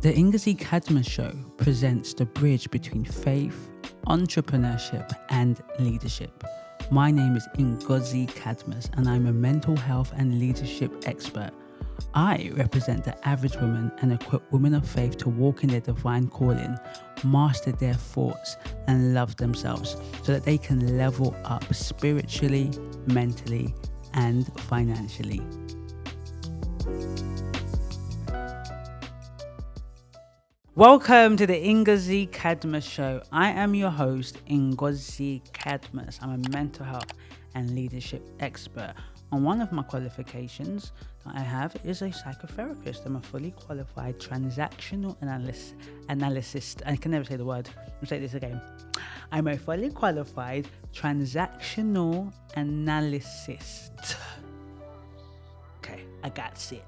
The Ngozi Cadmus Show presents the bridge between faith, entrepreneurship, and leadership. My name is Ngozi Cadmus, and I'm a mental health and leadership expert. I represent the average woman and equip women of faith to walk in their divine calling, master their thoughts, and love themselves so that they can level up spiritually, mentally, and financially. Welcome to the Ngozi Cadmus Show. I am your host, Ngozi Cadmus. I'm a mental health and leadership expert. And one of my qualifications that I have is a psychotherapist. I'm a fully qualified transactional analyst. I can never say the word. I'll say this again. I'm a fully qualified transactional analyst. Okay, I got it.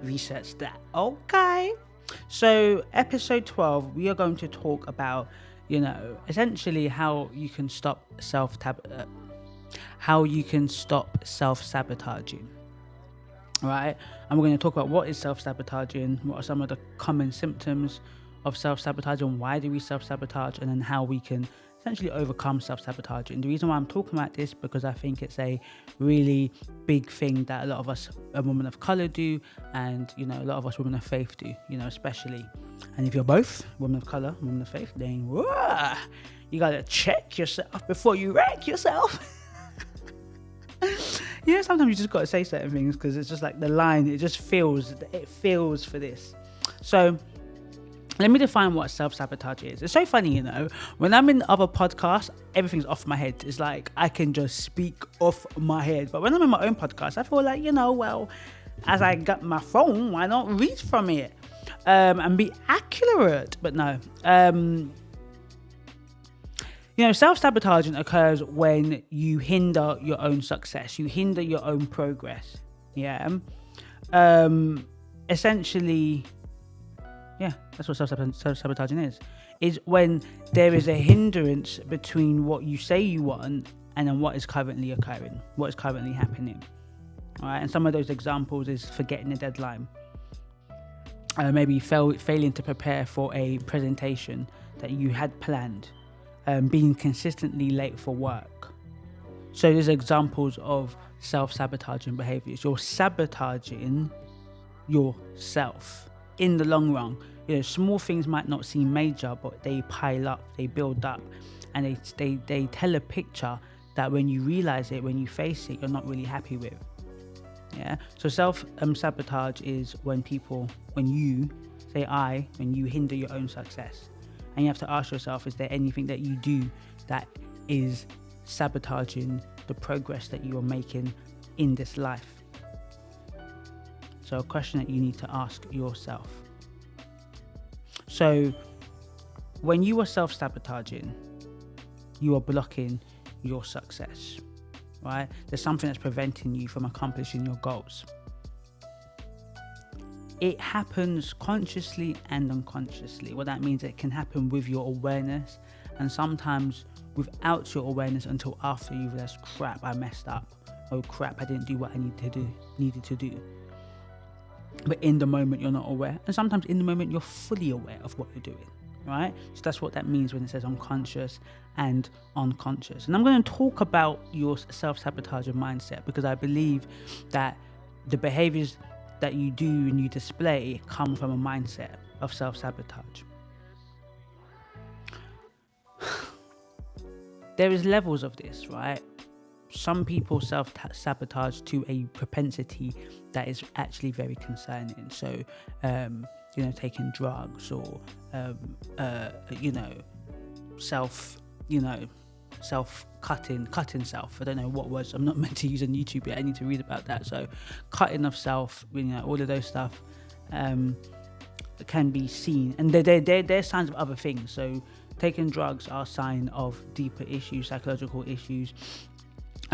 Research that. Okay. So episode 12, we are going to talk about, essentially how you can stop self-sabotaging, right? And we're going to talk about what is self-sabotaging, what are some of the common symptoms of self-sabotage, and why do we self-sabotage, and then how we can essentially overcome self-sabotage. And the reason why I'm talking about this, because I think it's a really big thing that a lot of us women of color do, and a lot of us women of faith do, especially. And if you're both women of color, women of faith, then you gotta check yourself before you wreck yourself. Sometimes you just gotta say certain things because it's just like the line, it feels for this. So let me define what self-sabotage is. It's so funny, when I'm in other podcasts, everything's off my head. It's like I can just speak off my head. But when I'm in my own podcast, I feel like, as I got my phone, why not read from it and be accurate? But no. Self-sabotaging occurs when you hinder your own success. You hinder your own progress. Essentially... Yeah, that's what self-sabotaging is when there is a hindrance between what you say you want and then what is currently occurring, what is currently happening. All right, and some of those examples is forgetting a deadline, maybe failing to prepare for a presentation that you had planned, being consistently late for work. So there's examples of self-sabotaging behaviors. You're sabotaging yourself. In the long run, small things might not seem major, but they pile up, they build up, and they tell a picture that when you realize it, when you face it, you're not really happy with. So self-sabotage is when you hinder your own success. And you have to ask yourself, is there anything that you do that is sabotaging the progress that you are making in this life? So a question that you need to ask yourself. So when you are self-sabotaging, you are blocking your success, right? There's something that's preventing you from accomplishing your goals. It happens consciously and unconsciously. What that means, it can happen with your awareness and sometimes without your awareness until after you realize, crap, I messed up. Oh crap, I didn't do what I needed to do. But in the moment, you're not aware. And sometimes in the moment, you're fully aware of what you're doing, right? So that's what that means when it says unconscious and unconscious. And I'm going to talk about your self-sabotaging mindset because I believe that the behaviors that you do and you display come from a mindset of self-sabotage. There is levels of this, right? Some people self-sabotage to a propensity that is actually very concerning. So, taking drugs or, cutting self. I don't know what words. I'm not meant to use on YouTube yet. I need to read about that. So, cutting of self, all of those stuff can be seen. And they're signs of other things. So, taking drugs are a sign of deeper issues, psychological issues,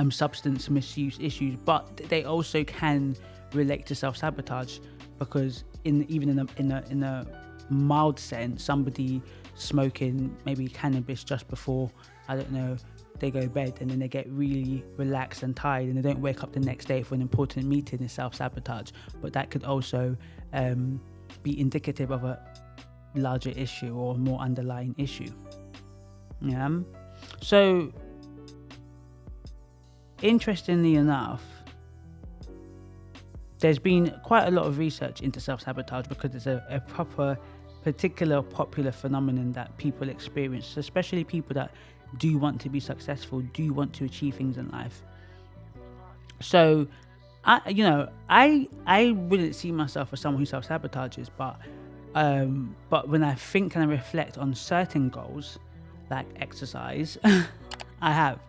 substance misuse issues, but they also can relate to self-sabotage because in a mild sense, somebody smoking maybe cannabis just before, they go to bed and then they get really relaxed and tired and they don't wake up the next day for an important meeting is self-sabotage. But that could also be indicative of larger issue or more underlying issue. Yeah. So, interestingly enough, there's been quite a lot of research into self-sabotage because it's a particular popular phenomenon that people experience, especially people that do want to be successful, do want to achieve things in life. So, I wouldn't see myself as someone who self-sabotages, but when I think and I reflect on certain goals, like exercise, I have.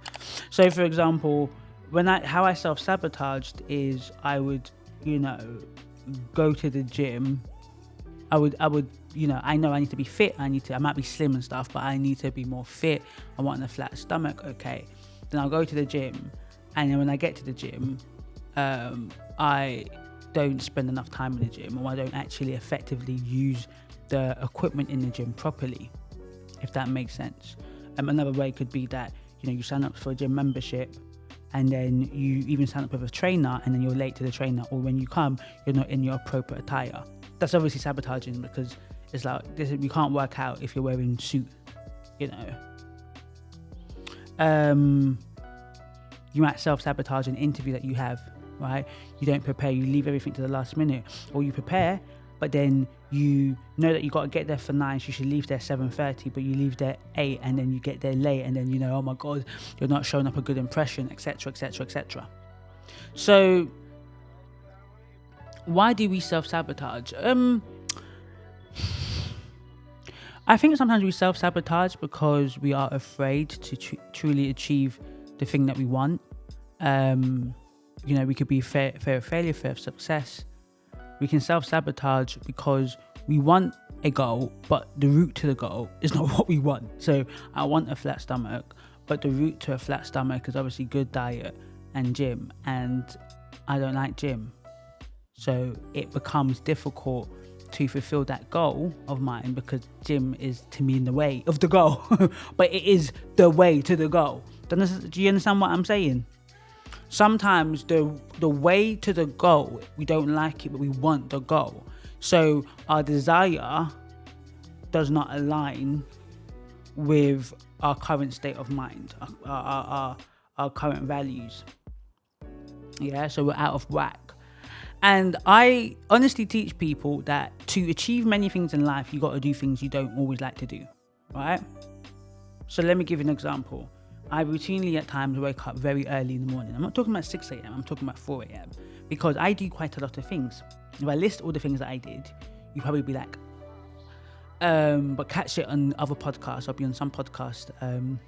So, for example, how I self-sabotaged is I would, go to the gym. I would, I know I need to be fit. I might be slim and stuff, but I need to be more fit. I want a flat stomach. Okay. Then I'll go to the gym. And then when I get to the gym, I don't spend enough time in the gym, or I don't actually effectively use the equipment in the gym properly, if that makes sense. Another way could be that, you sign up for a gym membership, and then you even sign up with a trainer, and then you're late to the trainer, or when you come, you're not in your appropriate attire. That's obviously sabotaging, because it's like, you can't work out if you're wearing suit, You might self-sabotage an interview that you have, right? You don't prepare, you leave everything to the last minute, or you prepare, but then you know that you got to get there for 9, so you should leave there 7:30, but you leave there 8, and then you get there late, and then oh my God, you're not showing up a good impression, etc., etc., etc. So, why do we self-sabotage? I think sometimes we self-sabotage because we are afraid to truly achieve the thing that we want. We could be fear of failure, fear of success. We can self-sabotage because we want a goal, but the route to the goal is not what we want. So I want a flat stomach, but the route to a flat stomach is obviously good diet and gym, and I don't like gym. So it becomes difficult to fulfill that goal of mine because gym is, to me, in the way of the goal. But it is the way to the goal. Do you understand what I'm saying? Sometimes the way to the goal, we don't like it, but we want the goal. So our desire does not align with our current state of mind, our current values. Yeah, so we're out of whack. And I honestly teach people that to achieve many things in life, you got to do things you don't always like to do, right? So let me give you an example. I routinely at times wake up very early in the morning. I'm not talking about 6 a.m, I'm talking about 4 a.m. because I do quite a lot of things. If I list all the things that I did, you'd probably be like, but catch it on other podcasts. I'll be on some podcast. I'm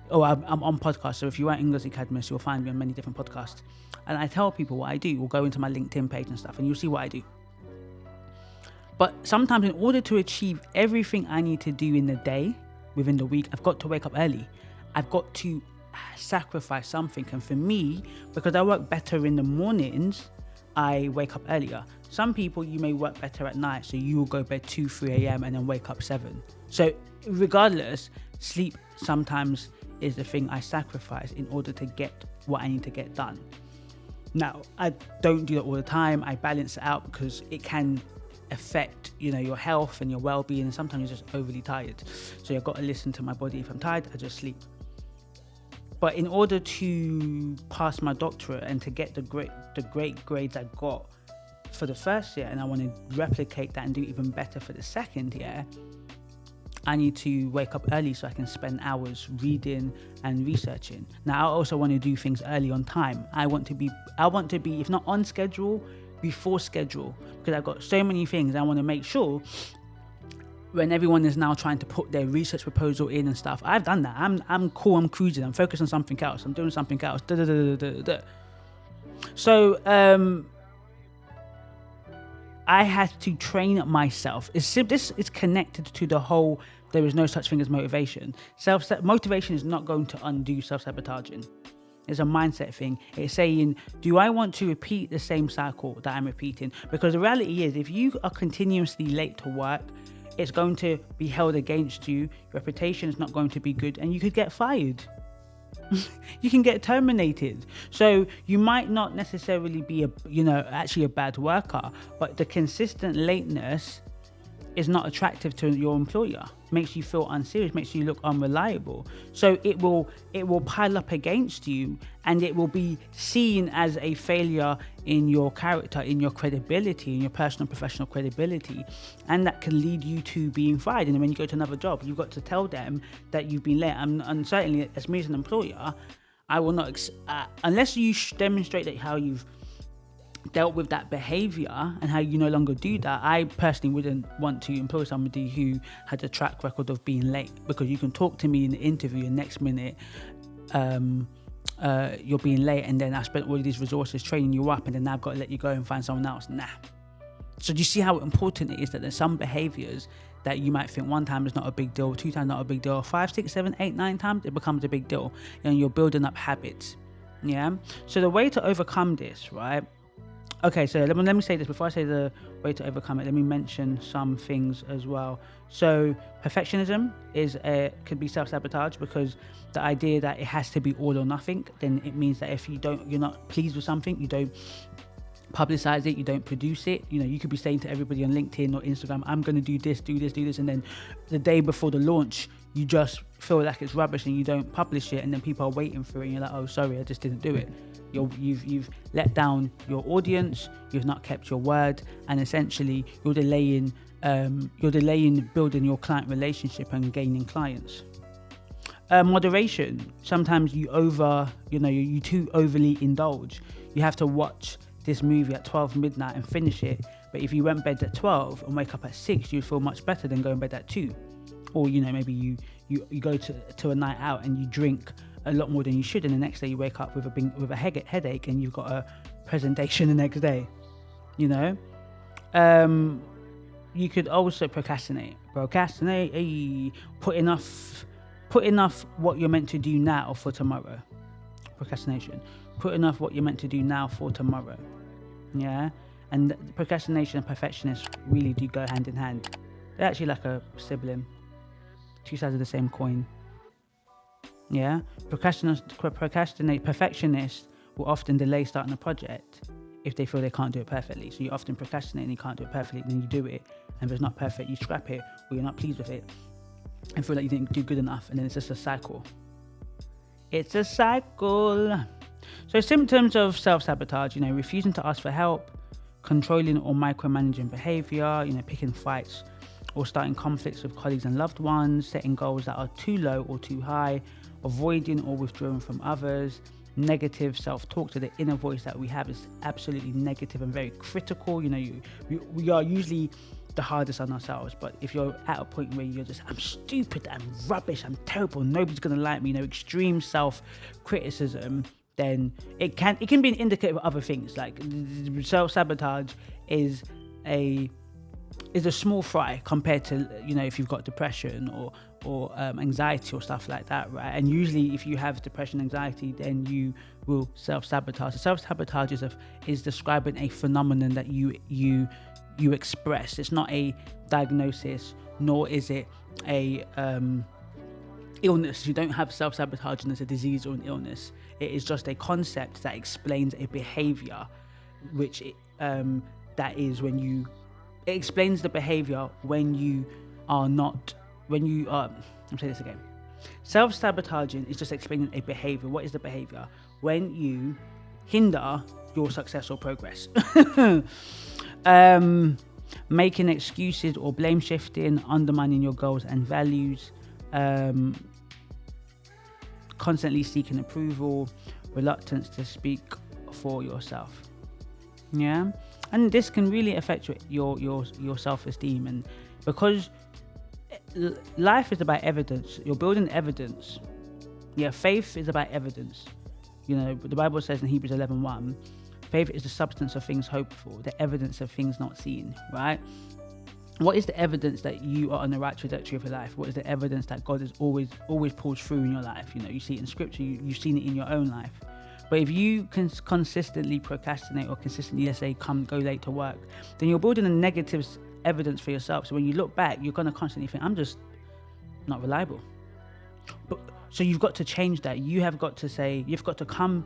on podcasts. So if you are Ngozi Cadmus, you'll find me on many different podcasts. And I tell people what I do. We'll go into my LinkedIn page and stuff, and you'll see what I do. But sometimes in order to achieve everything I need to do in the day, within the week, I've got to wake up early. I've got to sacrifice something. And for me, because I work better in the mornings, I wake up earlier. Some people, you may work better at night, so you will go bed 2, 3 a.m. and then wake up 7. So regardless, sleep sometimes is the thing I sacrifice in order to get what I need to get done. Now, I don't do that all the time. I balance it out because it can affect, your health and your well-being, and sometimes you're just overly tired. So you've got to listen to my body. If I'm tired, I just sleep. But in order to pass my doctorate and to get the great grades I got for the first year, and I want to replicate that and do even better for the second year, I need to wake up early so I can spend hours reading and researching. Now, I also want to do things early on time. I want to be, if not on schedule, before schedule, because I've got so many things. I want to make sure when everyone is now trying to put their research proposal in and stuff, I've done that. I'm cool. I'm cruising. I'm focused on something else. I'm doing something else. So, I had to train myself. This is connected to the whole, there is no such thing as motivation. Motivation is not going to undo self-sabotaging. It's a mindset thing. It's saying, do I want to repeat the same cycle that I'm repeating? Because the reality is, if you are continuously late to work, it's going to be held against you. Your reputation is not going to be good, and you could get fired. You can get terminated. So you might not necessarily be actually a bad worker, but the consistent lateness is not attractive to your employer, makes you feel unserious, makes you look unreliable. So it will pile up against you, and it will be seen as a failure in your character, in your credibility, in your personal professional credibility, and that can lead you to being fired. And then when you go to another job, you've got to tell them that you've been late. And certainly, as me as an employer, I will not unless you demonstrate that how you've dealt with that behavior and how you no longer do that. I personally wouldn't want to employ somebody who had a track record of being late, because you can talk to me in the interview and next minute you're being late, and then I spent all of these resources training you up, and then now I've got to let you go and find someone else. Nah. So do you see how important it is that there's some behaviors that you might think one time is not a big deal, 2 times not a big deal, 5, 6, 7, 8, 9 times it becomes a big deal, and you're building up habits. Yeah. So the way to overcome this, right? Okay, so let me say this before I say the way to overcome it. Let me mention some things as well. So perfectionism could be self-sabotage, because the idea that it has to be all or nothing, then it means that if you're not pleased with something, you don't publicize it, you don't produce it. You could be saying to everybody on LinkedIn or Instagram, I'm going to do this, and then the day before the launch, you just feel like it's rubbish and you don't publish it, and then people are waiting for it, and you're like, oh, sorry, I just didn't do it. You've let down your audience, you've not kept your word, and essentially you're delaying building your client relationship and gaining clients. Moderation. Sometimes you too overly indulge. You have to watch this movie at 12 midnight and finish it, but if you went bed at 12 and wake up at 6, you'd feel much better than going bed at 2. Or maybe you go to a night out and you drink a lot more than you should, and the next day you wake up with a headache and you've got a presentation the next day. You could also procrastinate. Put enough what you're meant to do now for tomorrow. Procrastination. Put enough what you're meant to do now for tomorrow. Yeah. And procrastination and perfectionist really do go hand in hand. They're actually like a sibling, 2 sides of the same coin. Yeah, perfectionists will often delay starting a project if they feel they can't do it perfectly. So you often procrastinate and you can't do it perfectly, then you do it, and if it's not perfect, you scrap it, or you're not pleased with it and feel like you didn't do good enough, and then it's just a cycle. It's a cycle. So symptoms of self-sabotage, refusing to ask for help, controlling or micromanaging behavior, picking fights or starting conflicts with colleagues and loved ones, setting goals that are too low or too high, avoiding or withdrawing from others, negative self-talk. So the inner voice that we have is absolutely negative and very critical. We are usually the hardest on ourselves, but if you're at a point where you're just, I'm stupid, I'm rubbish, I'm terrible, nobody's gonna like me, extreme self-criticism, then it can be an indicator of other things. Like self-sabotage is a small fry compared to if you've got depression or anxiety or stuff like that, right? And usually if you have depression, anxiety, then you will self-sabotage. So self-sabotage is describing a phenomenon that you express. It's not a diagnosis, nor is it a illness. You don't have self-sabotaging as a disease or an illness. It is just a concept that explains a behavior, which that is when you. It explains the behavior when you are not. I'm saying this again. Self-sabotaging is just explaining a behavior. What is the behavior? When you hinder your success or progress. Making excuses or blame shifting, undermining your goals and values, constantly seeking approval, reluctance to speak for yourself. Yeah, and this can really affect your self-esteem, and because life is about evidence, you're building evidence. Yeah, faith is about evidence. The Bible says in Hebrews 11:1, faith is the substance of things hoped for, the evidence of things not seen, right? What is the evidence that you are on the right trajectory of your life? What is the evidence that God is always pulls through in your life? You see it in scripture, you've seen it in your own life. But if you can consistently procrastinate or consistently, let's say, go late to work, then you're building a negative evidence for yourself. So when you look back, you're going to constantly think, I'm just not reliable. So you've got to change that. You have got to say, you've got to come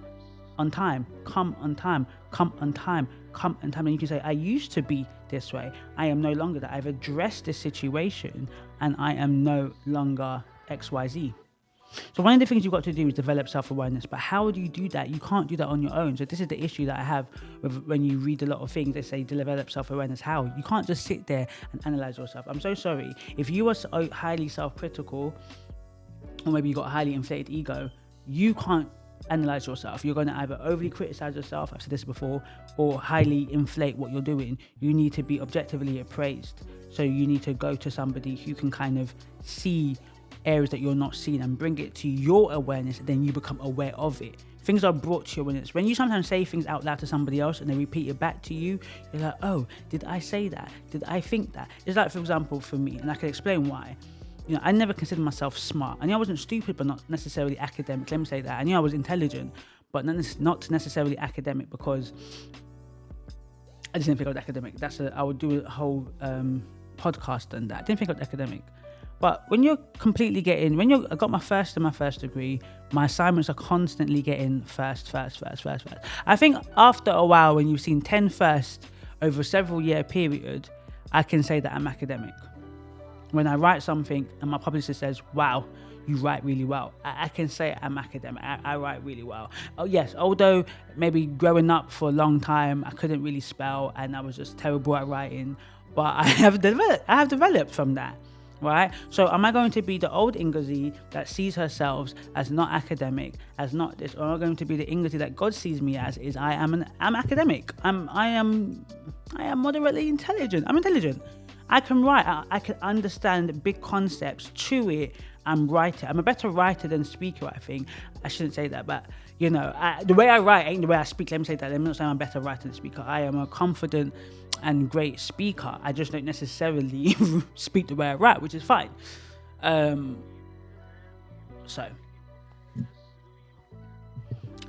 on time, come on time, come on time, come on time. And you can say, I used to be this way. I am no longer that. I've addressed this situation and I am no longer XYZ. So one of the things you've got to do is develop self-awareness. But how do you do that? You can't do that on your own. So this is the issue that I have with when you read a lot of things. They say develop self-awareness. How? You can't just sit there and analyze yourself. I'm so sorry. If you are so highly self-critical, or maybe you got a highly inflated ego, you can't analyze yourself. You're going to either overly criticize yourself, I've said this before, or highly inflate what you're doing. You need to be objectively appraised. So you need to go to somebody who can kind of see areas that you're not seeing and bring it to your awareness, and then you become aware of it. Things are brought to your awareness. When you sometimes say things out loud to somebody else and they repeat it back to you, you're like, oh, did I say that? Did I think that? It's like, for example, for me, and I can explain why. You know, I never considered myself smart. I knew I wasn't stupid, but not necessarily academic. Let me say that. I knew I was intelligent, but not necessarily academic, because I just didn't think I was academic. I would do a whole podcast on that. I didn't think I was academic. But when you're completely I got my first degree, my assignments are constantly getting first. I think after a while, when you've seen 10 first over a several year period, I can say that I'm academic. When I write something and my publicist says, wow, you write really well, I can say I'm academic. I write really well. Oh yes, although maybe growing up for a long time, I couldn't really spell and I was just terrible at writing, but I have developed from that. Right? So am I going to be the old Ngozi that sees herself as not academic, as not this, or am I going to be the Ngozi that God sees me as is I'm academic. I am moderately intelligent. I'm intelligent. I can write. I can understand big concepts, chew it, and write it. I'm a better writer than speaker, I think. I shouldn't say that, but you know, the way I write ain't the way I speak. Let me say that. I'm not saying I'm a better writer than speaker. I am a confident and great speaker. I just don't necessarily speak the way I write, which is fine. So,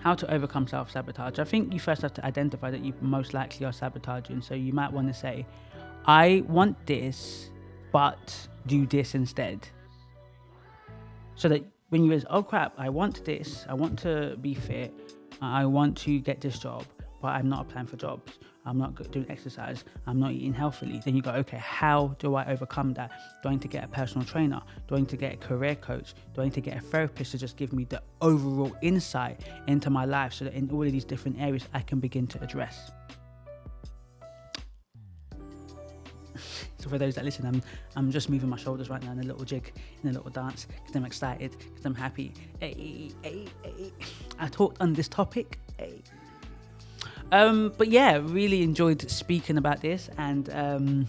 how to overcome self-sabotage? I think you first have to identify that you most likely are sabotaging. So you might want to say, I want this, but do this instead. So that when you realize, oh crap, I want this, I want to be fit, I want to get this job, but I'm not applying for jobs, I'm not doing exercise, I'm not eating healthily. Then you go, okay, how do I overcome that? Do I need to get a personal trainer? Do I need to get a career coach? Do I need to get a therapist to just give me the overall insight into my life so that in all of these different areas I can begin to address? So for those that listen, I'm just moving my shoulders right now in a little jig, in a little dance, because I'm excited, because I'm happy. I talked on this topic. But yeah, really enjoyed speaking about this, and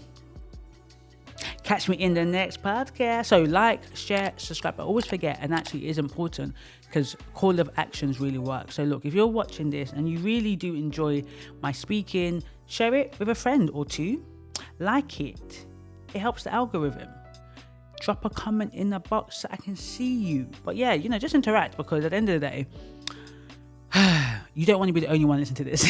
catch me in the next podcast. So like, share, subscribe. I always forget, and actually it is important because call of actions really work. So look, if you're watching this and you really do enjoy my speaking, share it with a friend or two. Like it. It helps the algorithm. Drop a comment in the box so I can see you. But yeah, you know, just interact, because at the end of the day, you don't want to be the only one listening to this.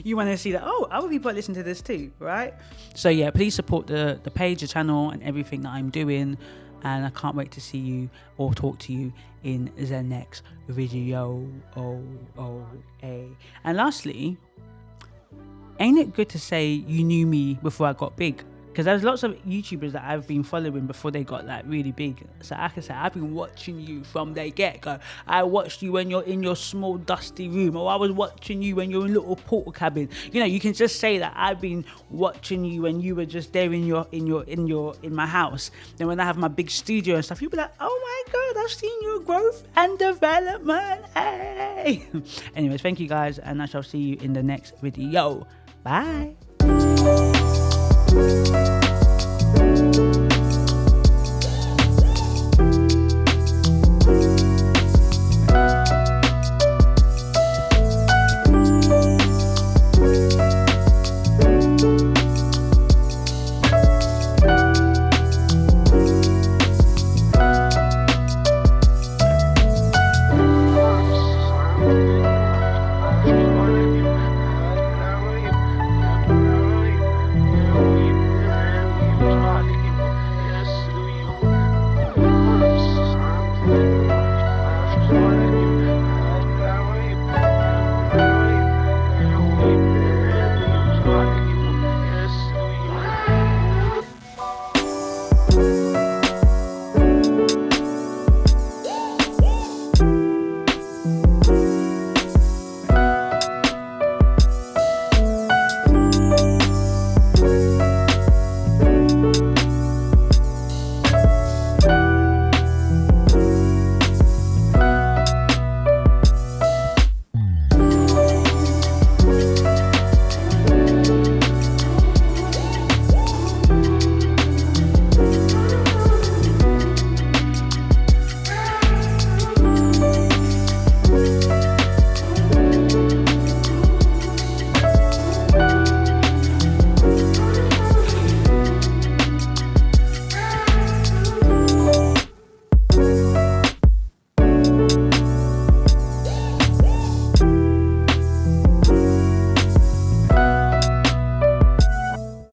You want to see that, oh, other people listen to this too, right? So yeah, please support the page, the channel, and everything that I'm doing. And I can't wait to see you or talk to you in the next video. And lastly, ain't it good to say you knew me before I got big? Because there's lots of YouTubers that I've been following before they got like really big. So I can say, I've been watching you from the get-go. I watched you when you're in your small dusty room, or I was watching you when you're in a little portal cabin. You know, you can just say that I've been watching you when you were just there in my house. Then when I have my big studio and stuff, you'll be like, oh my God, I've seen your growth and development. Hey. Anyways, thank you guys, and I shall see you in the next video. Bye.